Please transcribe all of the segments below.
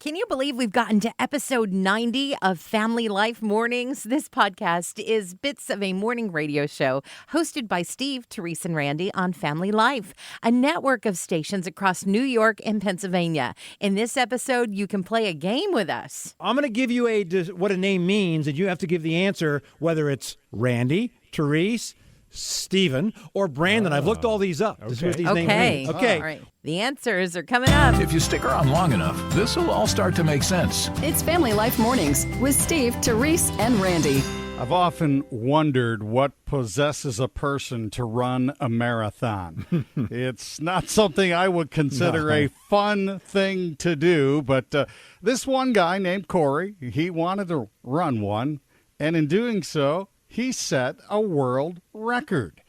Can you believe we've gotten to episode 90 of Family Life Mornings? This podcast is bits of a morning radio show hosted by Steve, Terese, and Randy on Family Life, a network of stations across New York and Pennsylvania. In this episode, you can play a game with us. I'm going to give you what a name means, and you have to give the answer, whether it's Randy, Terese, Stephen, or Brandon. I've looked all these up. Okay. These names mean. Okay. All right. The answers are coming up. If you stick around long enough, this will all start to make sense. It's Family Life Mornings with Steve, Terese, and Randy. I've often wondered what possesses a person to run a marathon. It's not something I would consider a fun thing to do, but this one guy named Corey, he wanted to run one, and in doing so, he set a world record.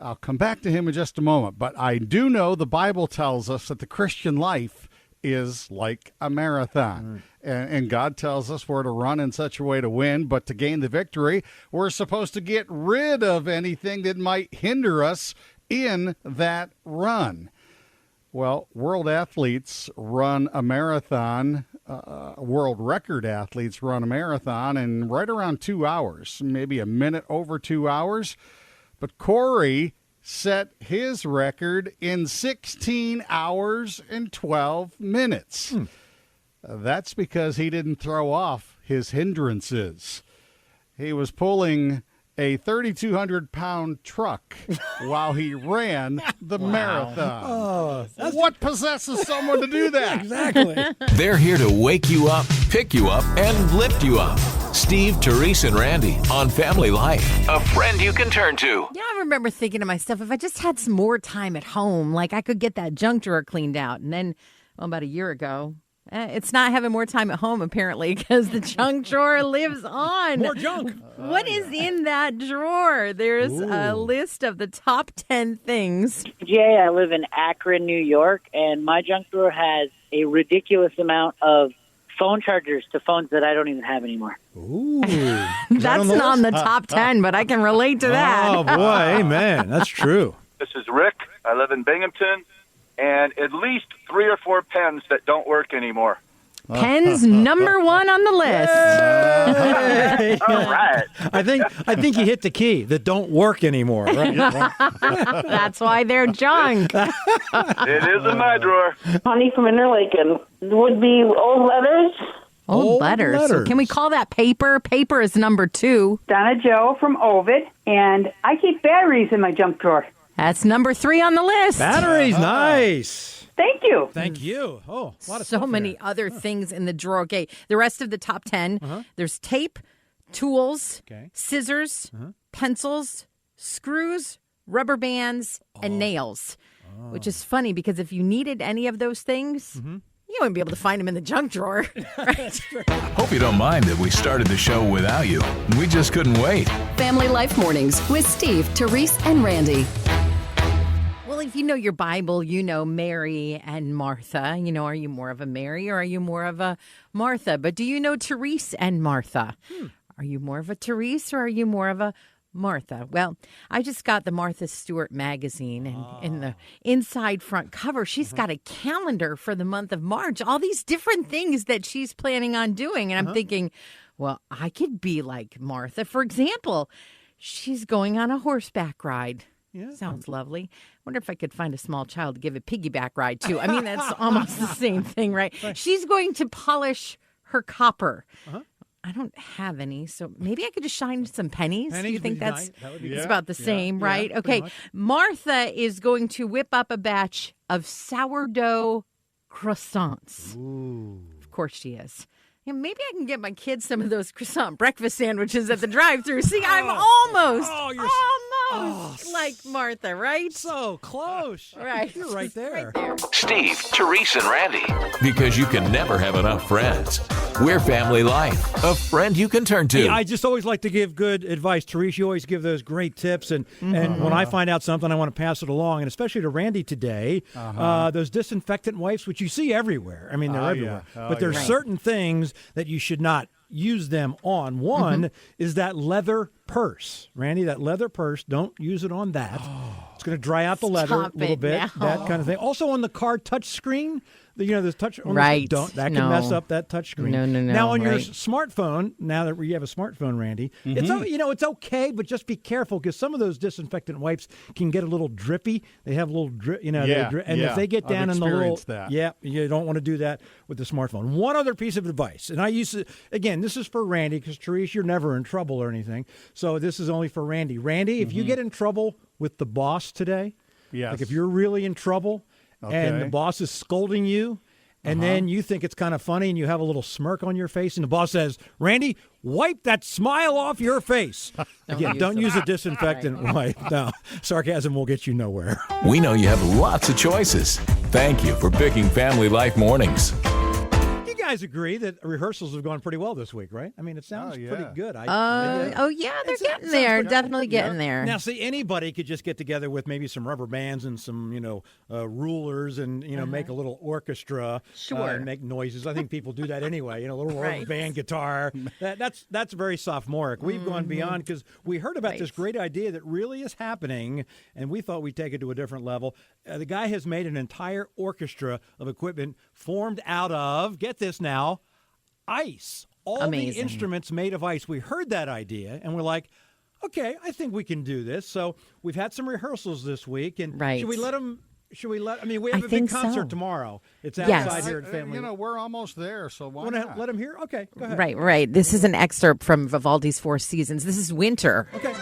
I'll come back to him in just a moment, but I do know the Bible tells us that the Christian life is like a marathon. And God tells us we're to run in such a way to win, but to gain the victory, we're supposed to get rid of anything that might hinder us in that run. Well, world athletes run a marathon. World record athletes run a marathon in right around 2 hours, maybe a minute over 2 hours. But Corey set his record in 16 hours and 12 minutes. That's because he didn't throw off his hindrances. He was pulling a 3,200-pound truck while he ran the marathon. What possesses someone to do that? Exactly. They're here to wake you up, pick you up, and lift you up. Steve, Terese, and Randy on Family Life. A friend you can turn to. Yeah, I remember thinking to myself, if I just had some more time at home, like I could get that junk drawer cleaned out. And then, about a year ago, it's not having more time at home, apparently, because the junk drawer lives on. More junk. What is in that drawer? There's a list of the top 10 things. Jay, I live in Akron, New York, and my junk drawer has a ridiculous amount of phone chargers to phones that I don't even have anymore. Ooh. That's not on the top 10, but I can relate to that. Oh, boy. Amen. That's true. This is Rick. I live in Binghamton, and at least 3 or 4 pens that don't work anymore. Pens number one on the list. Hey. All right. I think you hit the key that don't work anymore. Right? That's why they're junk. It is in my drawer. Honey from Interlaken would be old letters. Old letters. So can we call that paper? Paper is number 2. Donna Joe from Ovid, and I keep batteries in my junk drawer. That's number 3 on the list. Batteries, nice. Thank you. Thank you. Oh, a lot of So stuff many there. other things in the drawer. Okay, the rest of the top 10, there's tape, tools, scissors, pencils, screws, rubber bands, and nails, which is funny because if you needed any of those things, you wouldn't be able to find them in the junk drawer. Right? Hope you don't mind that we started the show without you. We just couldn't wait. Family Life Mornings with Steve, Terese, and Randy. Well, if you know your Bible, you know Mary and Martha. You know, are you more of a Mary or are you more of a Martha? But do you know Terese and Martha? Are you more of a Terese or are you more of a Martha? Well, I just got the Martha Stewart magazine, and in the inside front cover, she's got a calendar for the month of March, all these different things that she's planning on doing. And I'm thinking, well, I could be like Martha. For example, she's going on a horseback ride. Yeah. Sounds lovely. Wonder if I could find a small child to give a piggyback ride to. I mean, that's almost the same thing, right? She's going to polish her copper. I don't have any, so maybe I could just shine some pennies. Do you think that's it's about the same, right? Okay. Martha is going to whip up a batch of sourdough croissants. Ooh. Of course she is. Yeah, maybe I can get my kids some of those croissant breakfast sandwiches at the drive-thru. See, I'm almost like Martha, right? So close. Right. You're right there. Steve, Terese, and Randy. Because you can never have enough friends. We're Family Life. A friend you can turn to. Hey, I just always like to give good advice. Terese, you always give those great tips. And when I find out something, I want to pass it along. And especially to Randy today, those disinfectant wipes, which you see everywhere. I mean, they're everywhere. But there's certain things that you should not use them on. One is that leather purse. Randy, that leather purse, don't use it on that. It's going to dry out the leather a little bit, that kind of thing. Also on the car touch screen, the touch. Right. That can mess up that touch screen. No. Now on your right. smartphone, now that you have a smartphone, Randy, it's okay, but just be careful because some of those disinfectant wipes can get a little drippy. They have a little drip, and if they get down in the little, you don't want to do that with the smartphone. One other piece of advice, and I used to, again, this is for Randy because Terese, you're never in trouble or anything, so this is only for Randy. Randy, if you get in trouble with the boss today, like if you're really in trouble. Okay. And the boss is scolding you, and then you think it's kind of funny, and you have a little smirk on your face, and the boss says, Randy, wipe that smile off your face. Again, don't use a disinfectant wipe. No, sarcasm will get you nowhere. We know you have lots of choices. Thank you for picking Family Life Mornings. You guys agree that rehearsals have gone pretty well this week, right? I mean, it sounds pretty good. They're getting there. Definitely getting there. Now, see, anybody could just get together with maybe some rubber bands and some, rulers and, make a little orchestra. Sure. And make noises. I think people do that anyway. A little rubber band guitar. That's very sophomoric. We've gone beyond because we heard about this great idea that really is happening, and we thought we'd take it to a different level. The guy has made an entire orchestra of equipment formed out of, get this now, ice. All the instruments made of ice. We heard that idea, and we're like, okay, I think we can do this. So we've had some rehearsals this week, and should we let them? I mean, we have a big concert tomorrow. It's outside here at Family. We're almost there, so why not? Let them hear? Okay, go ahead. Right. This is an excerpt from Vivaldi's Four Seasons. This is Winter. Okay.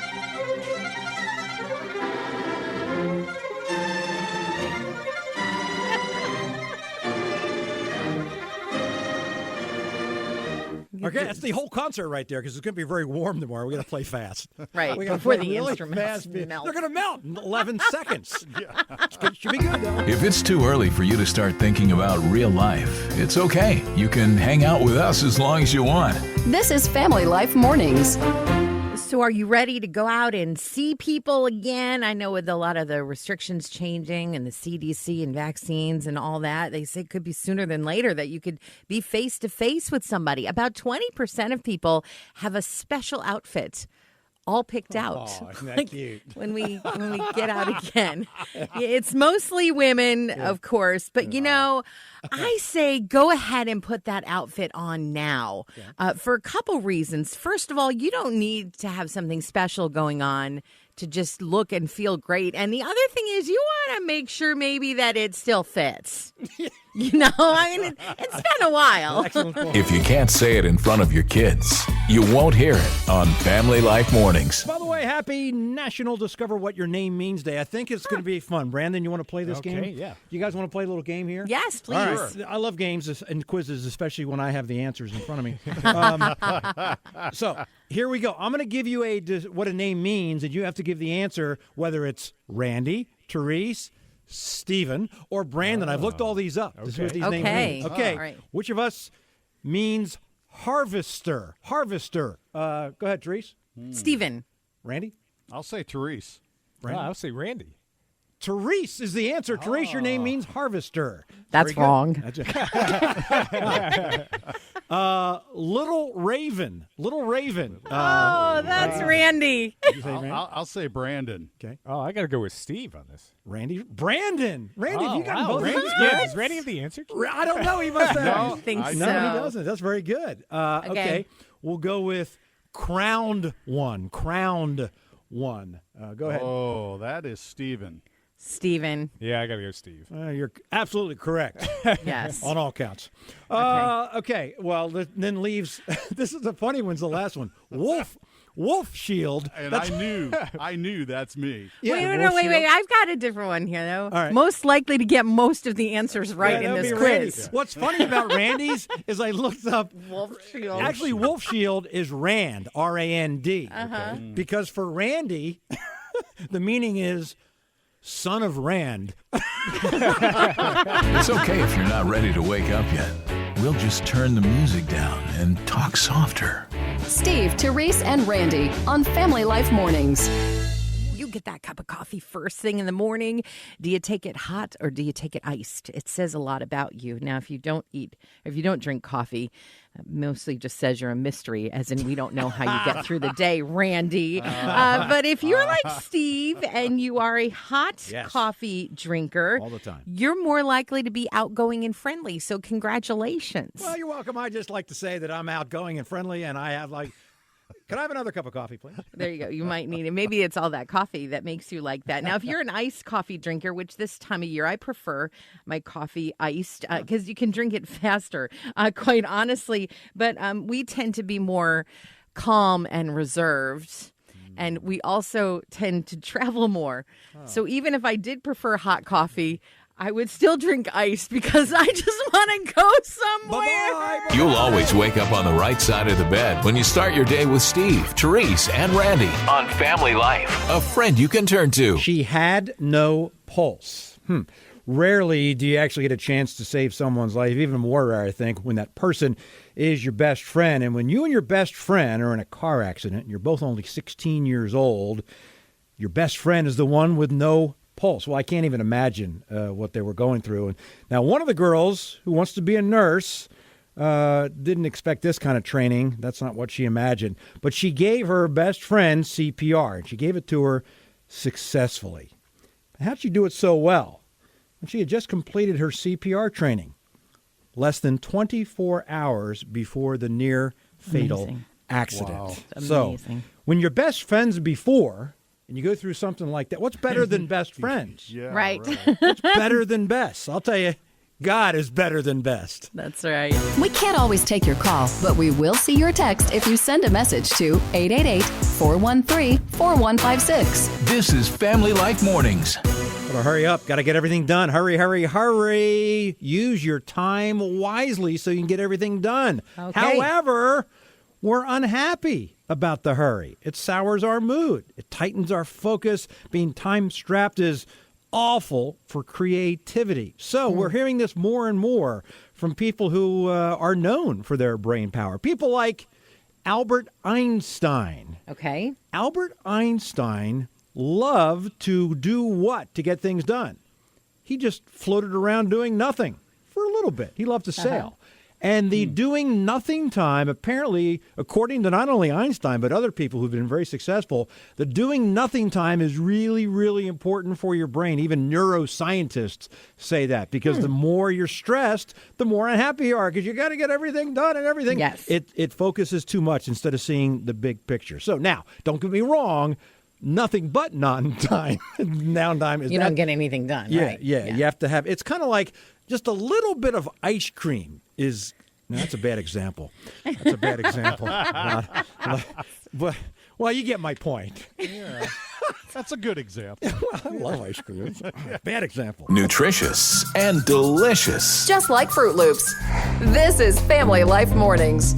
Okay, that's the whole concert right there because it's going to be very warm tomorrow. We got to play fast. Right, before the instruments melt. They're going to melt in 11 seconds. It should be good, though. If it's too early for you to start thinking about real life, it's okay. You can hang out with us as long as you want. This is Family Life Mornings. So are you ready to go out and see people again? I know with a lot of the restrictions changing and the CDC and vaccines and all that, they say it could be sooner than later that you could be face-to-face with somebody. About 20% of people have a special outfit all picked out. Oh, isn't that cute? When we get out again. It's mostly women, of course, but I say go ahead and put that outfit on now for a couple reasons. First of all, you don't need to have something special going on to just look and feel great. And the other thing is you want to make sure maybe that it still fits. It's been a while. If you can't say it in front of your kids, you won't hear it on Family Life Mornings. By the way, happy National Discover What Your Name Means Day. I think it's going to be fun. Brandon, you want to play this game? Yeah. You guys want to play a little game here? Yes, please. All right. I love games and quizzes, especially when I have the answers in front of me. So here we go. I'm going to give you what a name means, and you have to give the answer, whether it's Randy, Terese, Stephen, or Brandon. I've looked all these up. This is what these names mean. Okay. All right. Which of us means harvester? Harvester. Go ahead, Terese. Stephen. Randy? I'll say Terese. Brandon? I'll say Randy. Terese is the answer. Terese, your name means harvester. That's wrong. Little Raven. Little Raven. That's Randy. I'll say Brandon. Okay. Oh, I got to go with Steve on this. Randy. Brandon. Randy, you got both. Randy's good. Does Randy have the answer? I don't know. He must have. I think so. No, he doesn't. That's very good. Okay. We'll go with crowned one. Crowned one. Go ahead. Oh, that is Stephen. Stephen. Yeah, I got to go Steve. You're absolutely correct. Yes. On all counts. Okay. Well, then leaves. This is the funny one's the last one. Wolf Shield. And I knew that's me. Yeah, wait. I've got a different one here, though. All right. Most likely to get most of the answers right in this quiz. Randy. What's funny about Randy's is I looked up. Wolf Shield. Actually, Wolf Shield is Rand, R-A-N-D. Because for Randy, the meaning is son of Rand. It's okay if you're not ready to wake up yet. We'll just turn the music down and talk softer. Steve, Terese, and Randy on Family Life Mornings. You get that cup of coffee first thing in the morning? Do you take it hot or do you take it iced? It says a lot about you. Now, if you don't drink coffee, mostly just says you're a mystery, as in we don't know how you get through the day, Randy. But if you're like Steve and you are a hot coffee drinker, all the time, you're more likely to be outgoing and friendly. So congratulations. Well, you're welcome. I just like to say that I'm outgoing and friendly, and I have can I have another cup of coffee, please? There you go. You might need it. Maybe it's all that coffee that makes you like that. Now, if you're an iced coffee drinker, which this time of year I prefer my coffee iced because you can drink it faster, quite honestly. But we tend to be more calm and reserved. And we also tend to travel more. So even if I did prefer hot coffee, I would still drink ice because I just want to go somewhere. Bye-bye. You'll always wake up on the right side of the bed when you start your day with Steve, Terese, and Randy on Family Life. A friend you can turn to. She had no pulse. Rarely do you actually get a chance to save someone's life, even more rare, I think, when that person is your best friend. And when you and your best friend are in a car accident, and you're both only 16 years old, your best friend is the one with no pulse. Well, I can't even imagine what they were going through. And now, one of the girls who wants to be a nurse didn't expect this kind of training. That's not what she imagined. But she gave her best friend CPR, and she gave it to her successfully. How'd she do it so well? And she had just completed her CPR training less than 24 hours before the near fatal accident. Wow. So, when your best friends before, and you go through something like that, what's better than best friends? Yeah, Right. What's better than best? I'll tell you, God is better than best. That's right. We can't always take your call, but we will see your text if you send a message to 888-413-4156. This is Family Life Mornings. Gotta hurry up. Got to get everything done. Hurry, hurry, hurry. Use your time wisely so you can get everything done. Okay. However, we're unhappy about the hurry. It sours our mood. It tightens our focus. Being time-strapped is awful for creativity. So we're hearing this more and more from people who are known for their brain power. People like Albert Einstein. Okay. Albert Einstein loved to do what to get things done? He just floated around doing nothing for a little bit. He loved to sail. And the doing nothing time, apparently, according to not only Einstein, but other people who've been very successful, the doing nothing time is really, really important for your brain. Even neuroscientists say that because the more you're stressed, the more unhappy you are because you got to get everything done and everything. Yes. It focuses too much instead of seeing the big picture. So now, don't get me wrong, nothing but non-time. Downtime is You don't get anything done, right? Yeah. You have to have, it's kind of like just a little bit of ice cream is, no, that's a bad example. That's a bad example. But, well, you get my point. Yeah. That's a good example. I love ice cream. Bad example. Nutritious and delicious. Just like Fruit Loops. This is Family Life Mornings.